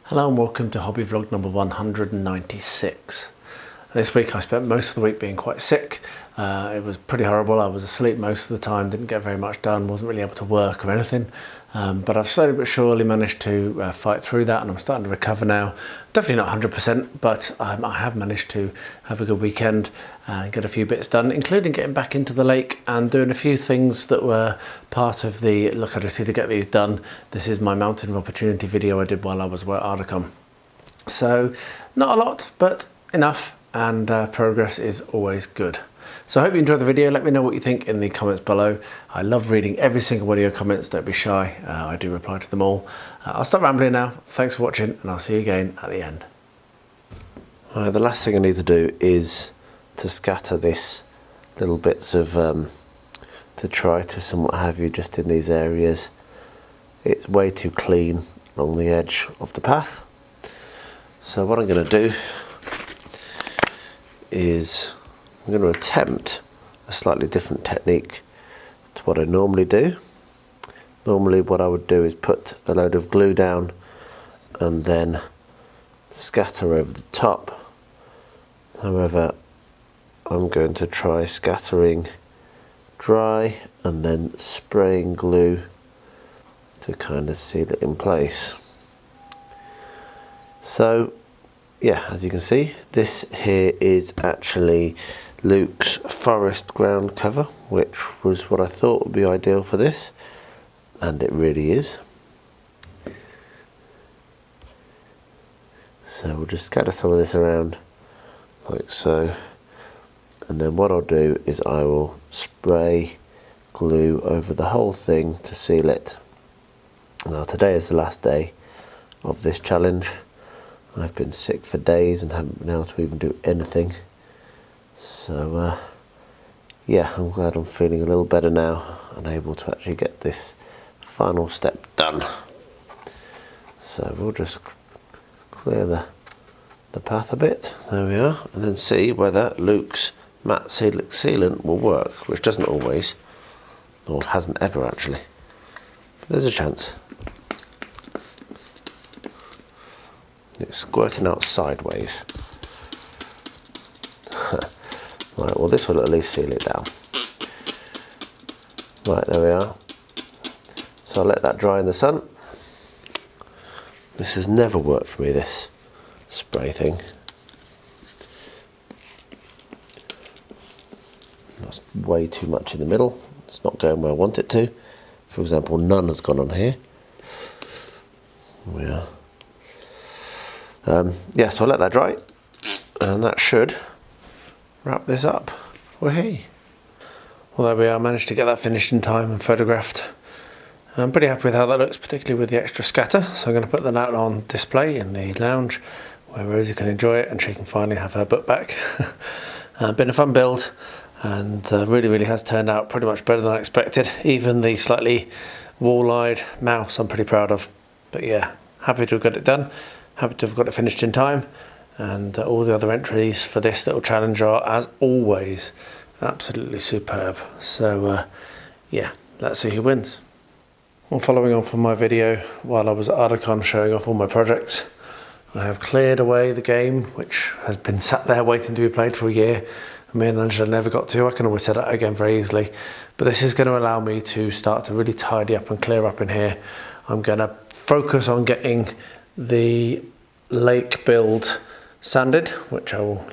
Hello and welcome to hobby vlog number 196. This week I spent most of the week being quite sick. It was pretty horrible. I was asleep most of the time, didn't get very much done, wasn't really able to work or anything. But I've slowly but surely managed to fight through that, and I'm starting to recover now. Definitely not 100%, but I have managed to have a good weekend and get a few bits done, including getting back into the lake and doing a few things that were part of the look, I just need to get these done. This is my Mountain of Opportunity video I did while I was at Ardacon. So not a lot, but enough, and progress is always good. So I hope you enjoyed the video. Let me know what you think in the comments below. I love reading every single one of your comments, don't be shy. I do reply to them all. I'll stop rambling now. Thanks for watching, and I'll see you again at the end. The last thing I need to do is to scatter this little bits of detritus and what have you just in these areas. It's way too clean along the edge of the path. So what I'm going to do is I'm going to attempt a slightly different technique to what I normally do. Normally what I would do is put a load of glue down and then scatter over the top. However, I'm going to try scattering dry and then spraying glue to kind of seal it in place. So yeah, as you can see, this here is actually Luke's forest ground cover, which was what I thought would be ideal for this, and it really is. So we'll just scatter some of this around like so, and then what I'll do is I will spray glue over the whole thing to seal it. Now today is the last day of this challenge. I've been sick for days and haven't been able to even do anything. So yeah, I'm glad I'm feeling a little better now and able to actually get this final step done. So we'll just clear the path a bit. There we are, and then see whether Luke's matte sealant will work, which doesn't always, or hasn't ever actually. But there's a chance. It's squirting out sideways. Right, well this will at least seal it down. Right, there we are. So I'll let that dry in the sun. This has never worked for me, this spray thing. That's way too much in the middle. It's not going where I want it to. For example, none has gone on here. There we are. Yeah, so I'll let that dry, and that should wrap this up. Wahey! Well, there we are, managed to get that finished in time and photographed. I'm pretty happy with how that looks, particularly with the extra scatter. So I'm going to put that out on display in the lounge where Rosie can enjoy it and she can finally have her book back. Been a fun build, and really has turned out pretty much better than I expected. Even the slightly wall-eyed mouse I'm pretty proud of. But yeah, happy to have got it done. Happy to have got it finished in time, and all the other entries for this little challenge are, as always, absolutely superb. So yeah, let's see who wins. Well, following on from my video while I was at Ardacon showing off all my projects, I have cleared away the game which has been sat there waiting to be played for a year. Me and Angela never got to. I can always set that again very easily, but this is going to allow me to start to really tidy up and clear up in here. I'm going to focus on getting the lake build sanded, which I will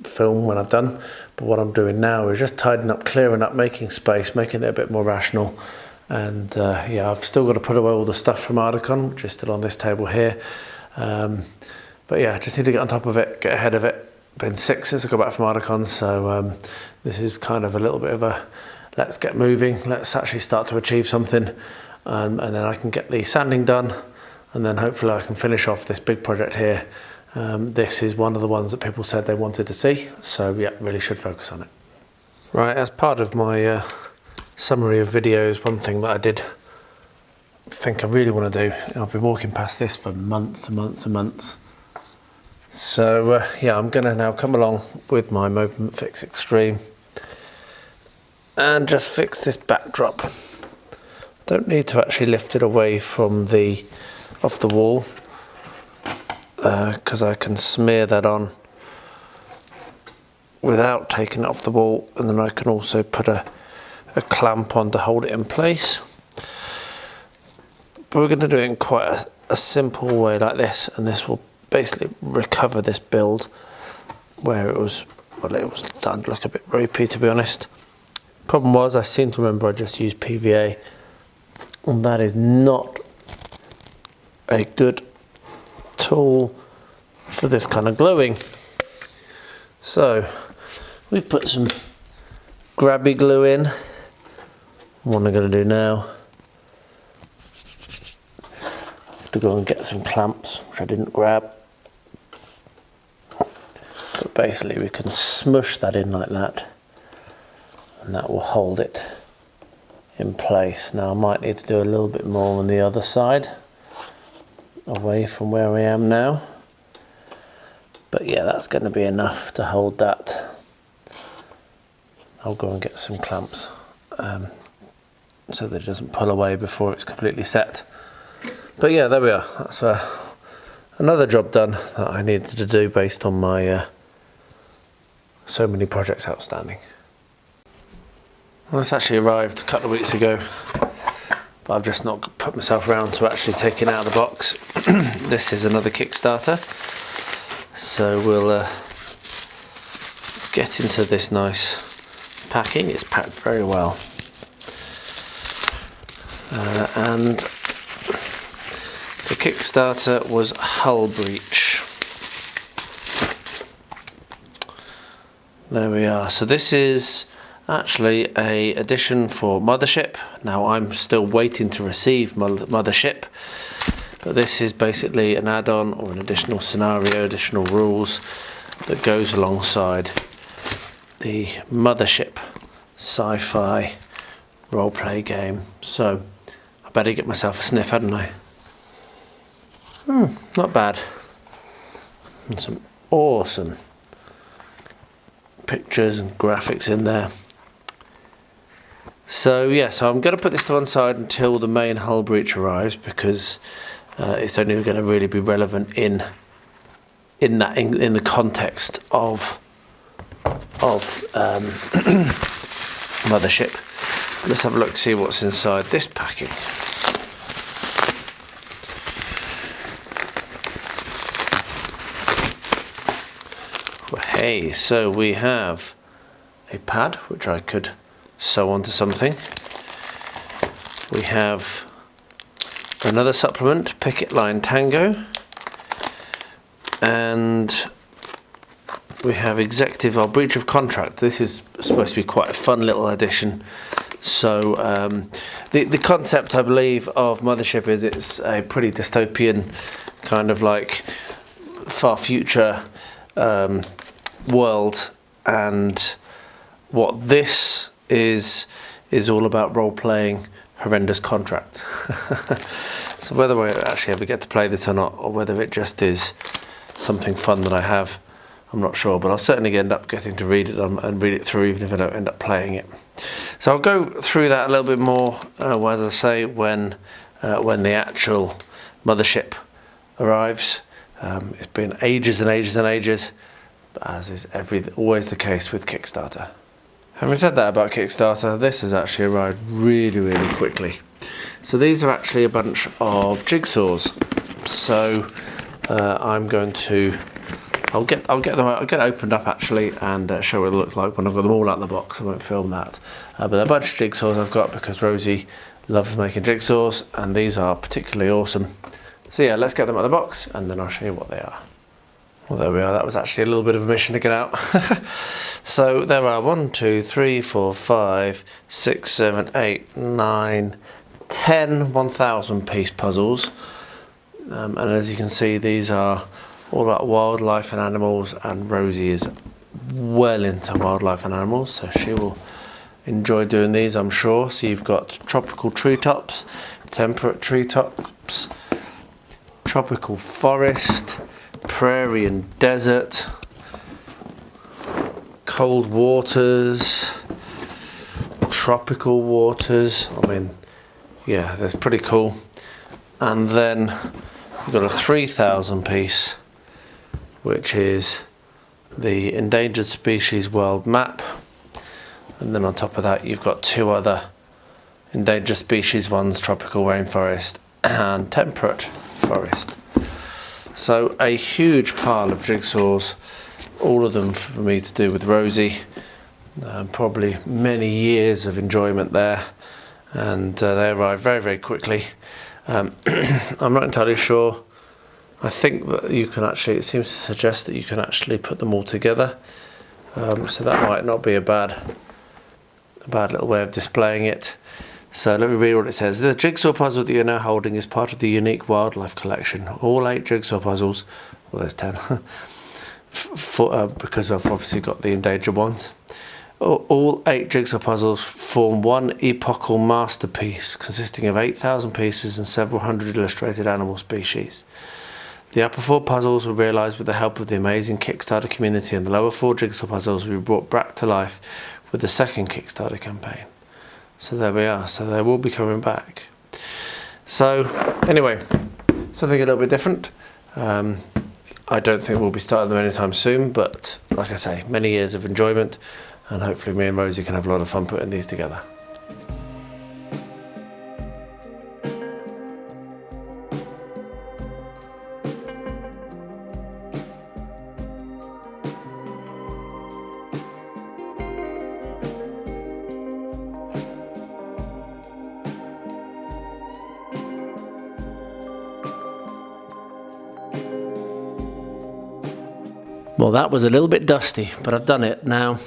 film when I've done, but what I'm doing now is just tidying up, clearing up, making space, making it a bit more rational. And yeah, I've still got to put away all the stuff from Ardacon, which is still on this table here, but yeah, just need to get on top of it, get ahead of it. Been sick since I got back from Ardacon, so this is kind of a little bit of a let's get moving, let's actually start to achieve something, and then I can get the sanding done, and then hopefully I can finish off this big project here. This is one of the ones that people said they wanted to see, so yeah, really should focus on it. Right, as part of my summary of videos, one thing that I did think I really want to do, I've been walking past this for months and months and months, So yeah, I'm going to now come along with my Movement Fix Extreme and just fix this backdrop. Don't need to actually lift it away from off the wall, because I can smear that on without taking it off the wall, and then I can also put a clamp on to hold it in place. But we're going to do it in quite a simple way like this, and this will basically recover this build where it was starting to look a bit ropey, to be honest. Problem was, I seem to remember I just used PVA, and that is not a good tool for this kind of gluing. So we've put some grabby glue in. What I'm going to do now, I have to go and get some clamps, which I didn't grab. But basically we can smush that in like that, and that will hold it in place. Now I might need to do a little bit more on the other side, away from where I am now. But yeah, that's going to be enough to hold that. I'll go and get some clamps so that it doesn't pull away before it's completely set. But yeah, there we are. That's another job done that I needed to do based on my so many projects outstanding. Well, it's actually arrived a couple of weeks ago, but I've just not put myself around to actually take it out of the box. This is another KickStarter, so we'll get into this nice packing. It's packed very well, and the KickStarter was Hull Breach. There we are. So this is actually a addition for Mothership. Now I'm still waiting to receive Mothership, but this is basically an add-on or an additional scenario, additional rules that goes alongside the Mothership sci-fi roleplay game. So I better get myself a sniff, hadn't I? Not bad. And some awesome pictures and graphics in there. So yeah, so I'm going to put this to one side until the main Hull Breach arrives, because it's only going to really be relevant in the context of Mothership. Let's have a look, see what's inside this packing. Hey, so we have a pad which I could sew onto something. We have another supplement, Picket Line Tango, and we have Executive or Breach of Contract. This is supposed to be quite a fun little addition. So the concept, I believe, of Mothership is it's a pretty dystopian kind of like far future world, and what this is all about role-playing horrendous contracts. So whether I actually ever get to play this or not, or whether it just is something fun that I have, I'm not sure, but I'll certainly end up getting to read it and read it through, even if I don't end up playing it. So I'll go through that a little bit more, as I say, when the actual Mothership arrives. It's been ages and ages and ages, as is always the case with KickStarter. Having said that about KickStarter, this has actually arrived really, really quickly. So these are actually a bunch of jigsaws. So I'm going to, I'll get it opened up actually and show what it looks like when I've got them all out of the box. I won't film that. But they're a bunch of jigsaws I've got because Rosie loves making jigsaws, and these are particularly awesome. So yeah, let's get them out of the box and then I'll show you what they are. Well, there we are. That was actually a little bit of a mission to get out. So there are 1, 2, 3, 4, 5, 6, 7, 8, 9, 10 1,000 piece puzzles. And as you can see, these are all about wildlife and animals, and Rosie is well into wildlife and animals, so she will enjoy doing these, I'm sure. So you've got tropical treetops, temperate treetops, tropical forest, prairie and desert, cold waters, tropical waters. I mean, yeah, that's pretty cool. And then you've got a 3,000 piece, which is the endangered species world map. And then on top of that, you've got 2 other endangered species ones, tropical rainforest and temperate forest. So a huge pile of jigsaws, all of them for me to do with Rosie. Probably many years of enjoyment there, and they arrived very, very quickly. I'm not entirely sure. I think that you can actually, it seems to suggest that you can actually put them all together. So that might not be a bad little way of displaying it. So let me read what it says. The jigsaw puzzle that you're now holding is part of the unique wildlife collection. All 8 jigsaw puzzles, well there's 10, because I've obviously got the endangered ones. All 8 jigsaw puzzles form one epochal masterpiece consisting of 8,000 pieces and several hundred illustrated animal species. The upper 4 puzzles were realised with the help of the amazing KickStarter community, and the lower 4 jigsaw puzzles will be brought back to life with the second KickStarter campaign. So there we are, so they will be coming back. So anyway, something a little bit different. I don't think we'll be starting them anytime soon, but like I say, many years of enjoyment, and hopefully me and Rosie can have a lot of fun putting these together. Well, that was a little bit dusty, but I've done it. Now,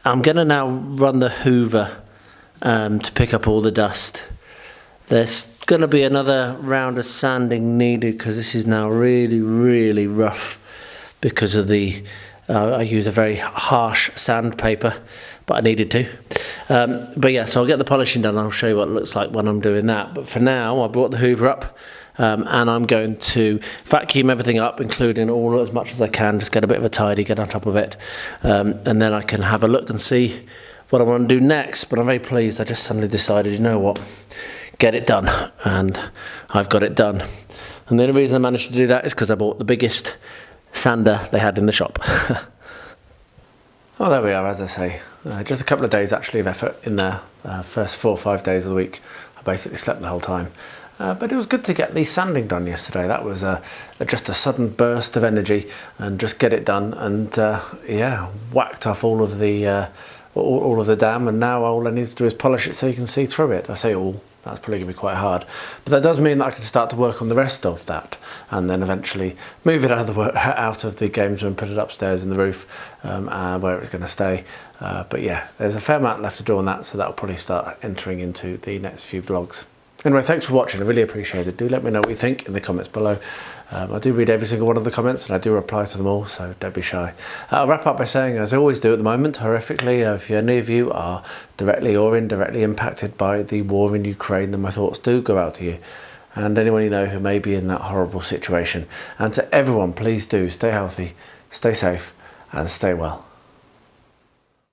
I'm going to now run the hoover to pick up all the dust. There's going to be another round of sanding needed because this is now really, really rough because of the, I use a very harsh sandpaper, but I needed to. But yeah, so I'll get the polishing done. I'll show you what it looks like when I'm doing that. But for now, I brought the hoover up. And I'm going to vacuum everything up, including all as much as I can, just get a bit of a tidy, get on top of it, and then I can have a look and see what I want to do next. But I'm very pleased. I just suddenly decided, you know what, get it done, and I've got it done. And the only reason I managed to do that is because I bought the biggest sander they had in the shop. Oh, there we are, as I say. Just a couple of days actually of effort in there. First 4 or 5 days of the week, I basically slept the whole time. But it was good to get the sanding done yesterday. That was just a sudden burst of energy, and just get it done, and yeah, whacked off all of the dam, and now all I need to do is polish it so you can see through it. I say all, that's probably going to be quite hard, but that does mean that I can start to work on the rest of that, and then eventually move it out of the games room, put it upstairs in the roof, where it's going to stay. But yeah, there's a fair amount left to do on that, so that'll probably start entering into the next few vlogs. Anyway, thanks for watching. I really appreciate it. Do let me know what you think in the comments below. I do read every single one of the comments, and I do reply to them all, so don't be shy. I'll wrap up by saying, as I always do at the moment, horrifically, if any of you are directly or indirectly impacted by the war in Ukraine, then my thoughts do go out to you and anyone you know who may be in that horrible situation. And to everyone, please do stay healthy, stay safe, and stay well.